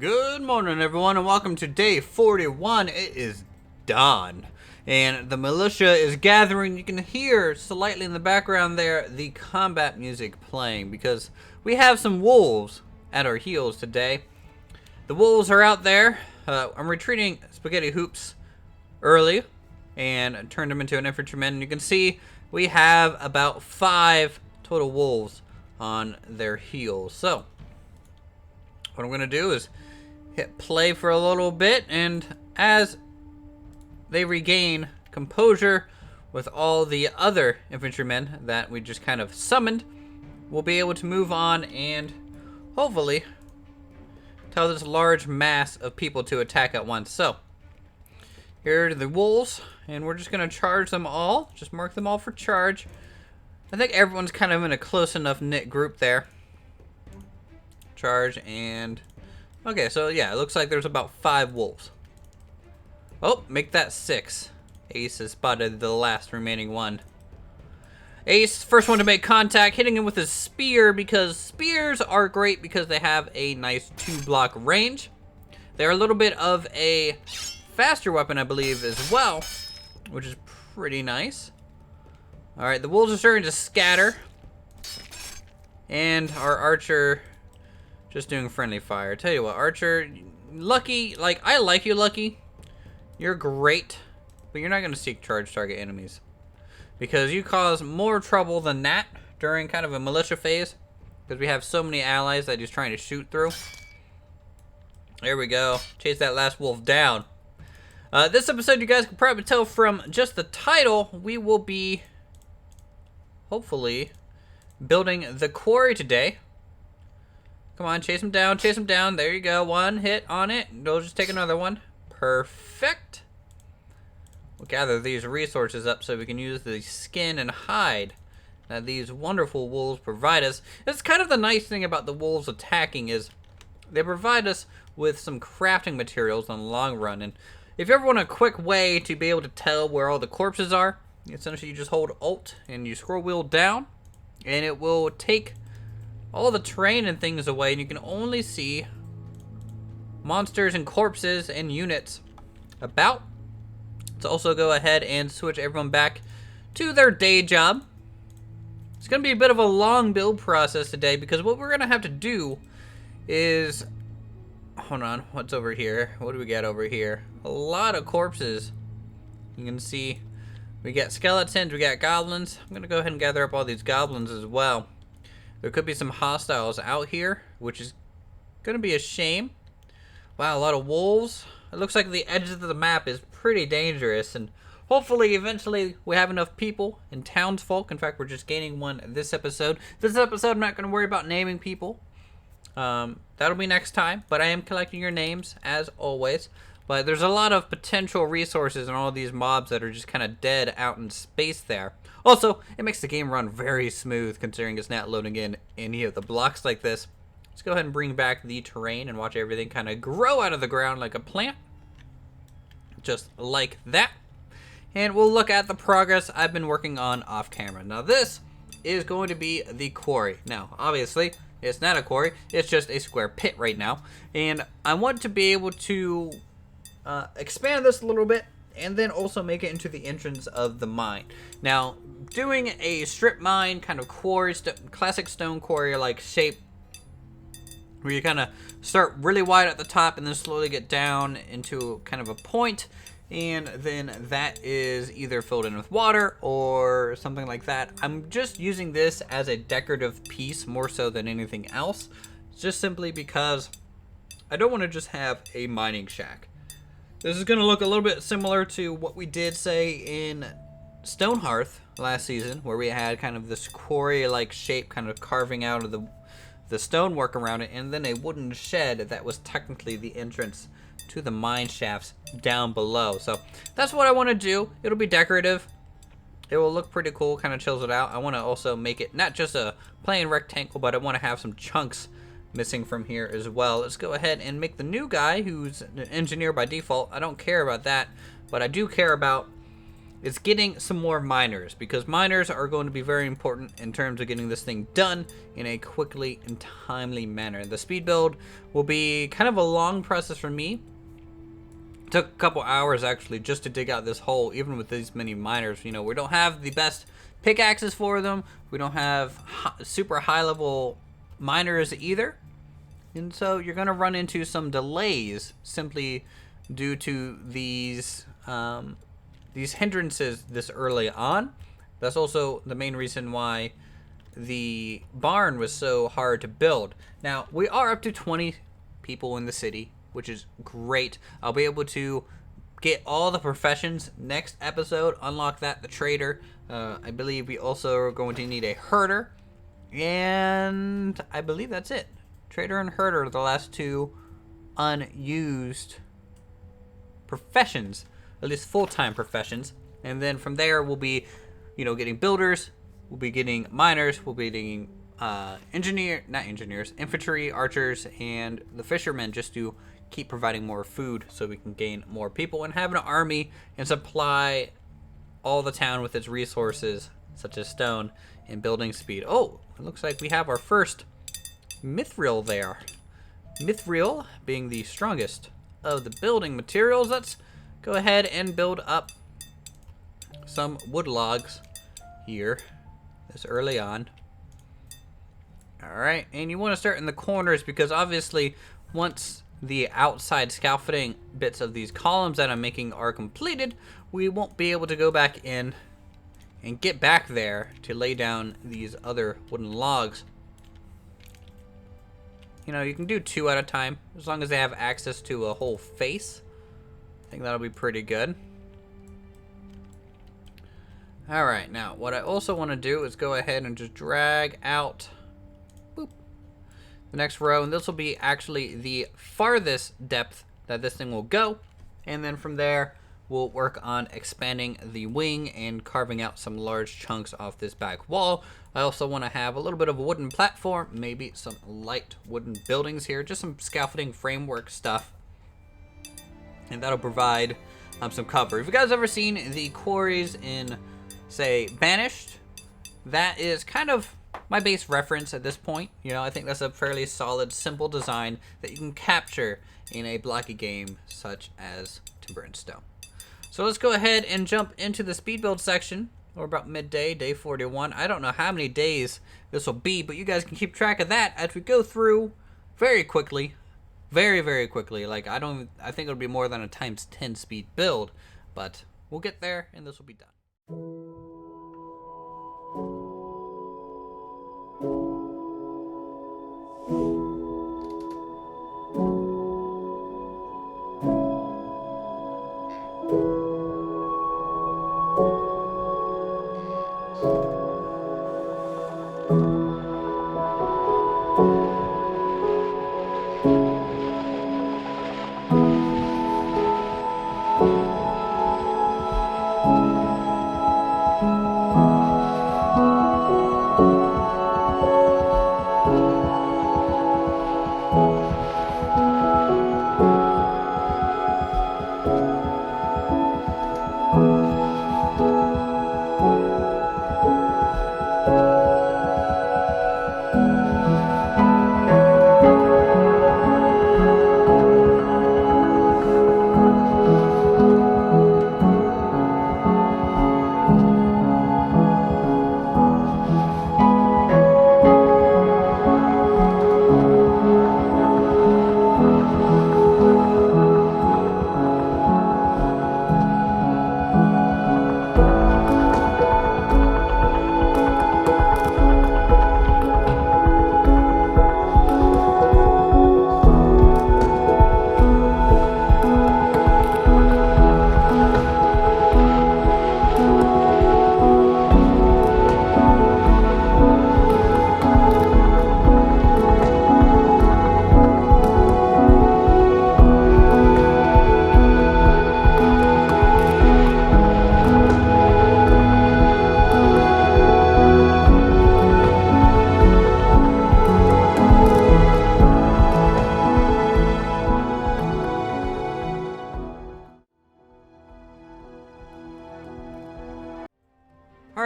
Good morning, everyone, and welcome to day 41. It is dawn, and the militia is gathering. You can hear slightly in the background there the combat music playing because we have some wolves at our heels today. The wolves are out there. I'm retreating Spaghetti Hoops early and turned him into an infantryman. And you can see we have about 5 total wolves on their heels. So what I'm going to do is hit play for a little bit, and as they regain composure with all the other infantrymen that we just kind of summoned, we'll be able to move on and hopefully tell this large mass of people to attack at once. So here are the wolves, and we're just going to charge them all. Just mark them all for charge. I think everyone's kind of in a close enough knit group there. Charge and... okay, so yeah, it looks like there's about 5 wolves. Oh, make that 6. Ace has spotted the last remaining one. Ace, first one to make contact, hitting him with his spear, because spears are great because they have a nice 2-block range. They're a little bit of a faster weapon, I believe, as well, which is pretty nice. Alright, the wolves are starting to scatter. And our archer... just doing friendly fire. Tell you what, Archer, Lucky, I like you, Lucky. You're great, but you're not going to seek charge target enemies, because you cause more trouble than that during kind of a militia phase, because we have so many allies that he's trying to shoot through. There we go. Chase that last wolf down. This episode, you guys can probably tell from just the title, we will be, hopefully, building the quarry today. Come on, chase him down, chase him down. There you go. One hit on it. We'll just take another one. Perfect. We'll gather these resources up so we can use the skin and hide that these wonderful wolves provide us. That's kind of the nice thing about the wolves attacking, is they provide us with some crafting materials in the long run. And if you ever want a quick way to be able to tell where all the corpses are, essentially you just hold Alt and you scroll wheel down, and it will take all the terrain and things away, and you can only see monsters and corpses and units about. Let's also go ahead and switch everyone back to their day job. It's going to be a bit of a long build process today, because what we're going to have to do is... hold on, what's over here? What do we got over here? A lot of corpses. You can see we got skeletons, we got goblins. I'm going to go ahead and gather up all these goblins as well. There could be some hostiles out here, which is going to be a shame. Wow, a lot of wolves. It looks like the edge of the map is pretty dangerous, and hopefully eventually we have enough people and townsfolk. In fact, we're just gaining one this episode. This episode, I'm not going to worry about naming people. That'll be next time, but I am collecting your names as always. But there's a lot of potential resources in all these mobs that are just kind of dead out in space there. Also, it makes the game run very smooth, considering it's not loading in any of the blocks like this. Let's go ahead and bring back the terrain and watch everything kind of grow out of the ground like a plant. Just like that. And we'll look at the progress I've been working on off camera. Now this is going to be the quarry. Now, obviously, it's not a quarry. It's just a square pit right now. And I want to be able to expand this a little bit, and then also make it into the entrance of the mine. Now, doing a strip mine kind of quarry, classic stone quarry like shape, where you kind of start really wide at the top and then slowly get down into kind of a point, and then that is either filled in with water or something like that. I'm just using this as a decorative piece more so than anything else, just simply because I don't want to just have a mining shack. This is going to look a little bit similar to what we did, say, in Stonehearth last season, where we had kind of this quarry-like shape kind of carving out of the stonework around it, and then a wooden shed that was technically the entrance to the mine shafts down below. So that's what I want to do. It'll be decorative. It will look pretty cool, kind of chills it out. I want to also make it not just a plain rectangle, but I want to have some chunks missing from here as well. Let's go ahead and make the new guy, who's an engineer by default. I don't care about that, but I do care about is getting some more miners, because miners are going to be very important in terms of getting this thing done in a quickly and timely manner. The speed build will be kind of a long process for me. It took a couple hours actually just to dig out this hole, even with these many miners. You know, we don't have the best pickaxes for them. We don't have super high level miners either. And so you're going to run into some delays simply due to these hindrances this early on. That's also the main reason why the barn was so hard to build. Now, we are up to 20 people in the city, which is great. I'll be able to get all the professions next episode, unlock that, the trader. I believe we also are going to need a herder, and I believe that's it. Trader and herder are the last two unused professions, at least full-time professions. And then from there we'll be, you know, getting builders, we'll be getting miners, we'll be getting infantry, archers, and the fishermen, just to keep providing more food so we can gain more people and have an army and supply all the town with its resources, such as stone and building speed. Oh, it looks like we have our first mithril there. Mithril being the strongest of the building materials. Let's go ahead and build up some wood logs here this early on. Alright, and you want to start in the corners, because obviously once the outside scaffolding bits of these columns that I'm making are completed, we won't be able to go back in and get back there to lay down these other wooden logs. You know, you can do 2 at a time, as long as they have access to a whole face. I think that'll be pretty good. Alright, now what I also want to do is go ahead and just drag out the next row, and this will be actually the farthest depth that this thing will go. And then from there, we'll work on expanding the wing and carving out some large chunks off this back wall. I also want to have a little bit of a wooden platform, maybe some light wooden buildings here, just some scaffolding framework stuff. And that'll provide some cover. If you guys ever seen the quarries in, say, Banished, that is kind of my base reference at this point. You know, I think that's a fairly solid, simple design that you can capture in a blocky game such as Timber and Stone. So let's go ahead and jump into the speed build section. We're about midday, day 41. I don't know how many days this will be, but you guys can keep track of that as we go through very quickly. Very, very quickly. Like, I think it'll be more than a times 10 speed build, but we'll get there and this will be done.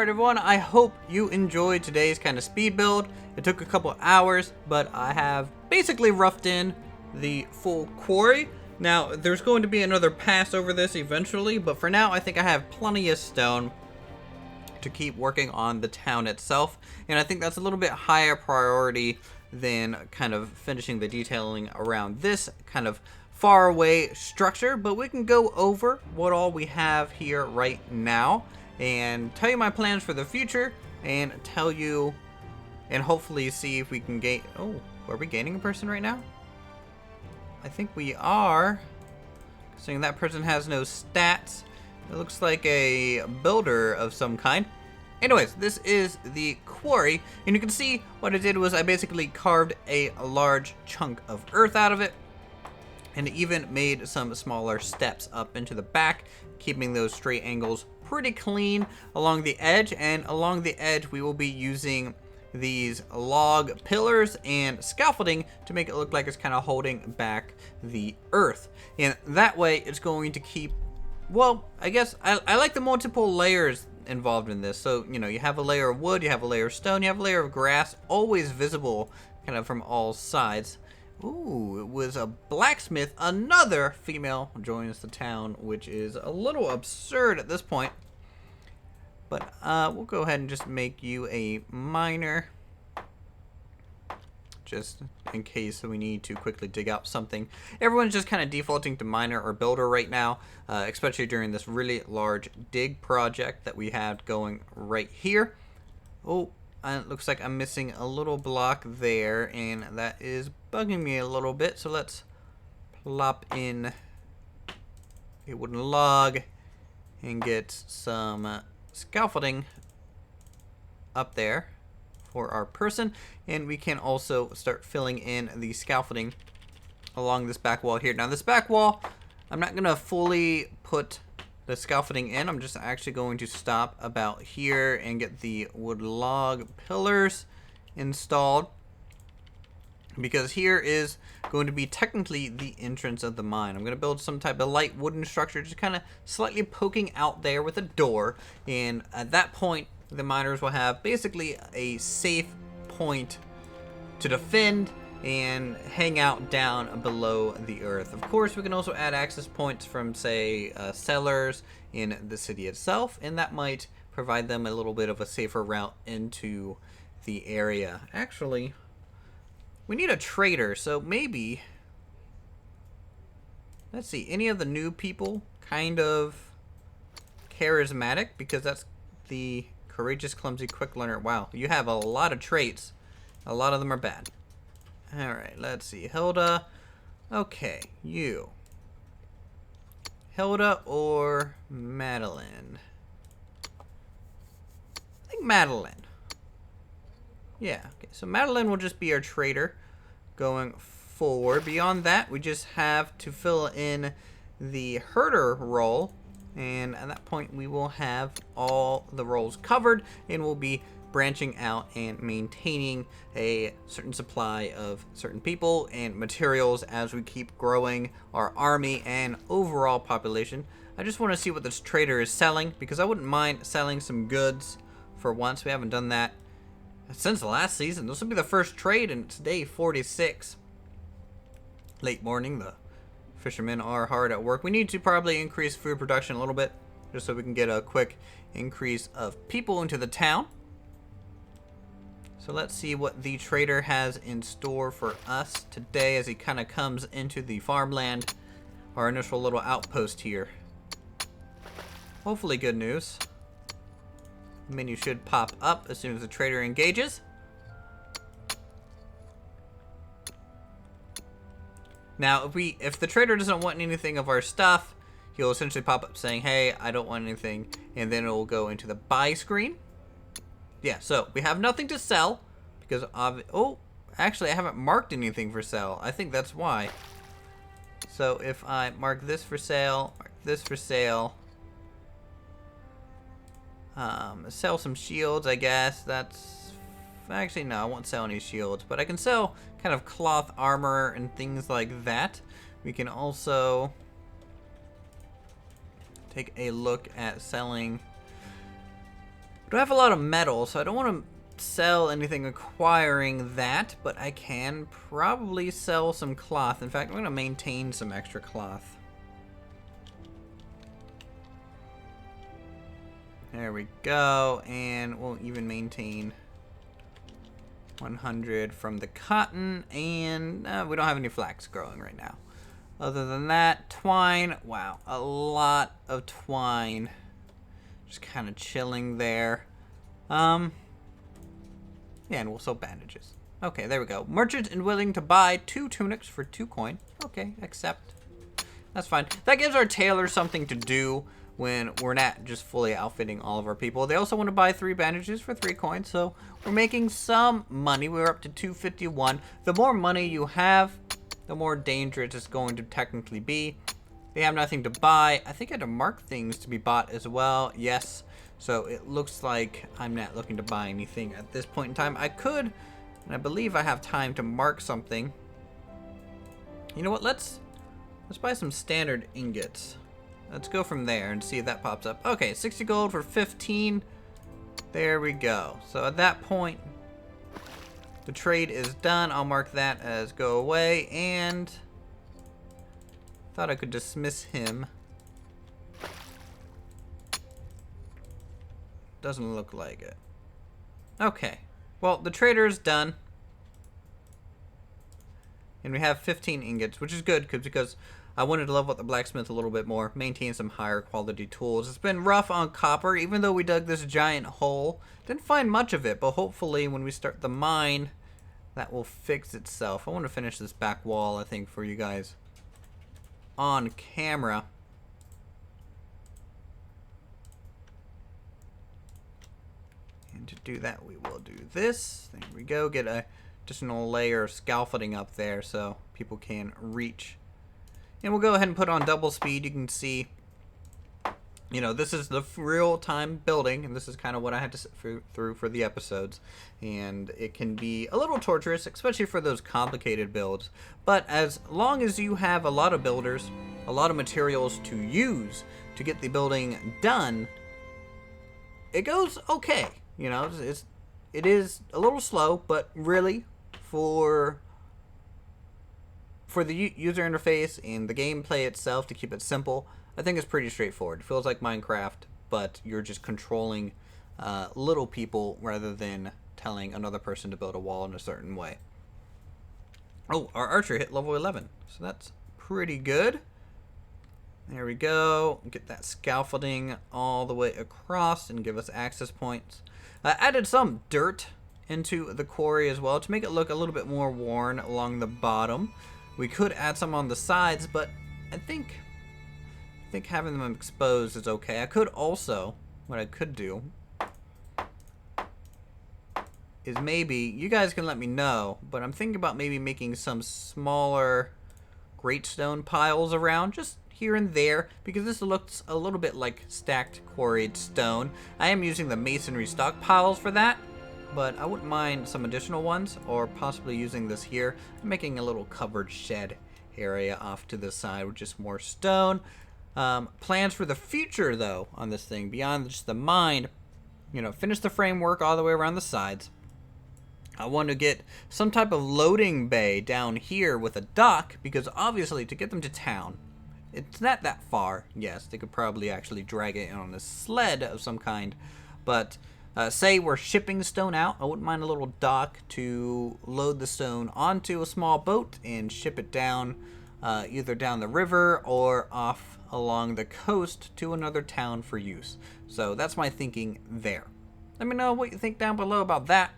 Alright everyone, I hope you enjoyed today's kind of speed build. It took a couple hours, but I have basically roughed in the full quarry. Now, there's going to be another pass over this eventually, but for now I think I have plenty of stone to keep working on the town itself, and I think that's a little bit higher priority than kind of finishing the detailing around this kind of far away structure. But we can go over what all we have here right now and tell you my plans for the future, and tell you and hopefully see if we can gain. Oh, are we gaining a person right now? I think we are, saying that person has no stats. It looks like a builder of some kind. Anyways, this is the quarry, and you can see what I did was I basically carved a large chunk of earth out of it, and even made some smaller steps up into the back, keeping those straight angles pretty clean along the edge. And along the edge we will be using these log pillars and scaffolding to make it look like it's kind of holding back the earth, and that way it's going to keep, well, I guess I like the multiple layers involved in this. So, you know, you have a layer of wood, you have a layer of stone, you have a layer of grass, always visible kind of from all sides. Ooh, it was a blacksmith. Another female joins the town, which is a little absurd at this point. But we'll go ahead and just make you a miner, just in case we need to quickly dig out something. Everyone's just kind of defaulting to miner or builder right now, especially during this really large dig project that we had going right here. Oh, it looks like I'm missing a little block there, and that is bugging me a little bit. So let's plop in a wooden log and get some scaffolding up there for our person, and we can also start filling in the scaffolding along this back wall here. Now this back wall, I'm not gonna fully put the scaffolding in. I'm just actually going to stop about here and get the wood log pillars installed, because here is going to be technically the entrance of the mine. I'm going to build some type of light wooden structure, just kind of slightly poking out there with a door, and at that point the miners will have basically a safe point to defend and hang out down below the earth. Of course, we can also add access points from, say, cellars in the city itself, and that might provide them a little bit of a safer route into the area. Actually, we need a trader, so maybe, let's see, any of the new people kind of charismatic, because that's the courageous, clumsy, quick learner. Wow, you have a lot of traits. A lot of them are bad. Alright, let's see. Hilda. Okay, you. Hilda or Madeline? I think Madeline. Yeah, okay, so Madeline will just be our trader going forward. Beyond that, we just have to fill in the herder role, and at that point we will have all the roles covered, and we'll be branching out and maintaining a certain supply of certain people and materials as we keep growing our army and overall population. I just want to see what this trader is selling, because I wouldn't mind selling some goods for once. We haven't done that since the last season. This will be the first trade, and it's day 46. Late morning, the fishermen are hard at work. We need to probably increase food production a little bit, just so we can get a quick increase of people into the town. So let's see what the trader has in store for us today as he kind of comes into the farmland, our initial little outpost here. Hopefully good news. The menu should pop up as soon as the trader engages. Now, if the trader doesn't want anything of our stuff, he'll essentially pop up saying, hey, I don't want anything, and then it will go into the buy screen. Yeah, so we have nothing to sell because of, oh, actually I haven't marked anything for sale. I think that's why. So if I mark this for sale, mark this for sale, sell some shields, I guess. That's actually, no, I won't sell any shields, but I can sell kind of cloth armor and things like that. We can also take a look at selling. don't have a lot of metal, so I don't want to sell anything acquiring that, but I can probably sell some cloth. In fact, I'm going to maintain some extra cloth. There we go, and we'll even maintain 100 from the cotton, and we don't have any flax growing right now. Other than that, twine, wow, a lot of twine. Just kind of chilling there. Yeah, and we'll sell bandages. Okay, there we go. Merchant and willing to buy 2 tunics for 2 coin. Okay, accept. That's fine. That gives our tailor something to do when we're not just fully outfitting all of our people. They also want to buy 3 bandages for 3 coins, so we're making some money. We're up to 251. The more money you have, the more dangerous it's going to technically be. They have nothing to buy. I think I had to mark things to be bought as well. Yes. So it looks like I'm not looking to buy anything at this point in time. I could, and I believe I have time to mark something. You know what? Let's buy some standard ingots. Let's go from there and see if that pops up. Okay, 60 gold for 15. There we go. So at that point, the trade is done. I'll mark that as go away, and thought I could dismiss him. Doesn't look like it. Okay. Well, the trader is done. And we have 15 ingots, which is good because I wanted to level up the blacksmith a little bit more, maintain some higher quality tools. It's been rough on copper, even though we dug this giant hole. Didn't find much of it, but hopefully when we start the mine, that will fix itself. I want to finish this back wall, I think, for you guys on camera. And to do that, we will do this. There we go. Get a additional layer of scaffolding up there so people can reach. And we'll go ahead and put on double speed. You can see, you know, this is the real-time building, and this is kind of what I had to sit through for the episodes. And it can be a little torturous, especially for those complicated builds. But as long as you have a lot of builders, a lot of materials to use to get the building done, it goes okay. You know, it is a little slow, but really, for the user interface and the gameplay itself, to keep it simple, I think it's pretty straightforward. It feels like Minecraft, but you're just controlling little people rather than telling another person to build a wall in a certain way. Oh, our archer hit level 11, so that's pretty good. There we go. Get that scaffolding all the way across and give us access points. Added some dirt into the quarry as well to make it look a little bit more worn along the bottom. We could add some on the sides, but I think having them exposed is okay. I could also, what I could do is maybe, you guys can let me know, but I'm thinking about maybe making some smaller gratestone piles around, just here and there, because this looks a little bit like stacked quarried stone. I am using the masonry stockpiles for that, but I wouldn't mind some additional ones, or possibly using this here. I'm making a little covered shed area off to the side with just more stone. Plans for the future, though, on this thing, beyond just the mine, you know, finish the framework all the way around the sides. I want to get some type of loading bay down here with a dock, because obviously to get them to town, it's not that far. Yes, they could probably actually drag it in on a sled of some kind, but say we're shipping stone out, I wouldn't mind a little dock to load the stone onto a small boat and ship it down, either down the river or off along the coast to another town for use. So that's my thinking there. Let me know what you think down below about that.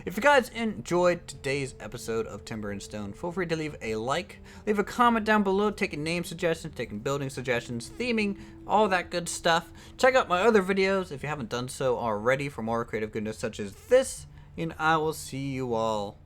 If you guys enjoyed today's episode of Timber and Stone, feel free to leave a like, leave a comment down below, taking name suggestions, taking building suggestions, theming, all that good stuff. Check out my other videos if you haven't done so already for more creative goodness such as this, and I will see you all